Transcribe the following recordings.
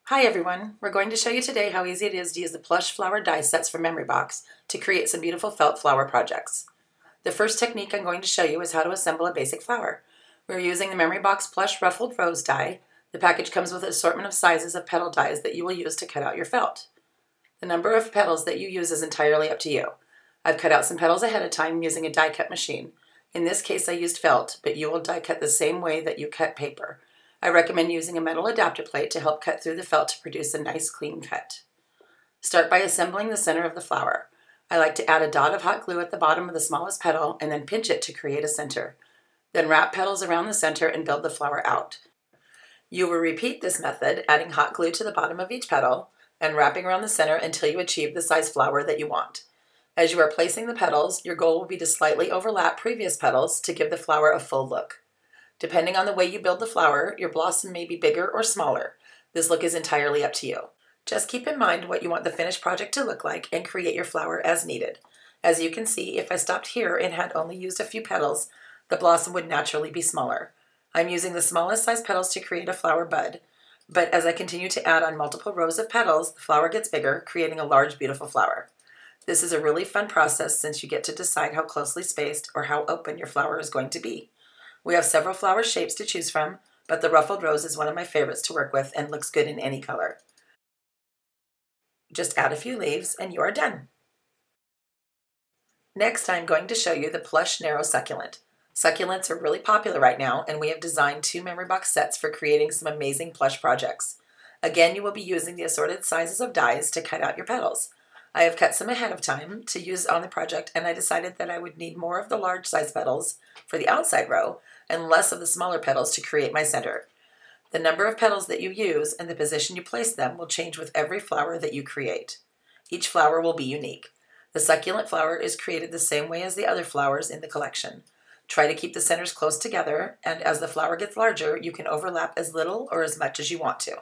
Hi everyone, we're going to show you today how easy it is to use the Plush flower die sets from Memory Box to create some beautiful felt flower projects. The first technique I'm going to show you is how to assemble a basic flower. We're using the Memory Box Plush ruffled rose die. The package comes with an assortment of sizes of petal dies that you will use to cut out your felt. The number of petals that you use is entirely up to you. I've cut out some petals ahead of time using a die cut machine. In this case I used felt, but you will die cut the same way that you cut paper. I recommend using a metal adapter plate to help cut through the felt to produce a nice clean cut. Start by assembling the center of the flower. I like to add a dot of hot glue at the bottom of the smallest petal and then pinch it to create a center. Then wrap petals around the center and build the flower out. You will repeat this method, adding hot glue to the bottom of each petal and wrapping around the center until you achieve the size flower that you want. As you are placing the petals, your goal will be to slightly overlap previous petals to give the flower a full look. Depending on the way you build the flower, your blossom may be bigger or smaller. This look is entirely up to you. Just keep in mind what you want the finished project to look like and create your flower as needed. As you can see, if I stopped here and had only used a few petals, the blossom would naturally be smaller. I'm using the smallest size petals to create a flower bud, but as I continue to add on multiple rows of petals, the flower gets bigger, creating a large, beautiful flower. This is a really fun process since you get to decide how closely spaced or how open your flower is going to be. We have several flower shapes to choose from, but the ruffled rose is one of my favorites to work with and looks good in any color. Just add a few leaves and you are done. Next, I'm going to show you the Plush narrow succulent. Succulents are really popular right now, and we have designed 2 Memory Box sets for creating some amazing plush projects. Again, you will be using the assorted sizes of dies to cut out your petals. I have cut some ahead of time to use on the project, and I decided that I would need more of the large size petals for the outside row and less of the smaller petals to create my center. The number of petals that you use and the position you place them will change with every flower that you create. Each flower will be unique. The succulent flower is created the same way as the other flowers in the collection. Try to keep the centers close together, and as the flower gets larger, you can overlap as little or as much as you want to.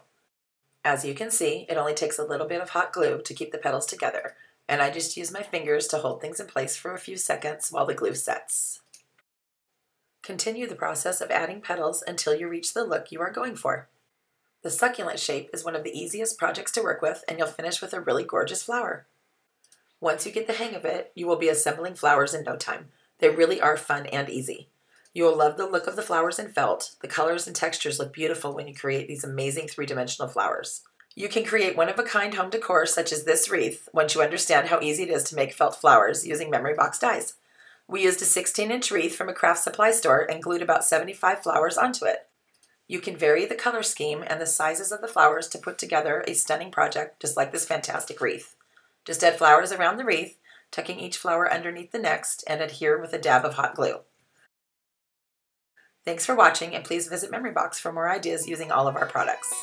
As you can see, it only takes a little bit of hot glue to keep the petals together, and I just use my fingers to hold things in place for a few seconds while the glue sets. Continue the process of adding petals until you reach the look you are going for. The succulent shape is one of the easiest projects to work with, and you'll finish with a really gorgeous flower. Once you get the hang of it, you will be assembling flowers in no time. They really are fun and easy. You will love the look of the flowers in felt. The colors and textures look beautiful when you create these amazing 3-dimensional flowers. You can create one-of-a-kind home decor such as this wreath once you understand how easy it is to make felt flowers using Memory Box dies. We used a 16-inch wreath from a craft supply store and glued about 75 flowers onto it. You can vary the color scheme and the sizes of the flowers to put together a stunning project just like this fantastic wreath. Just add flowers around the wreath, tucking each flower underneath the next, and adhere with a dab of hot glue. Thanks for watching, and please visit Memory Box for more ideas using all of our products.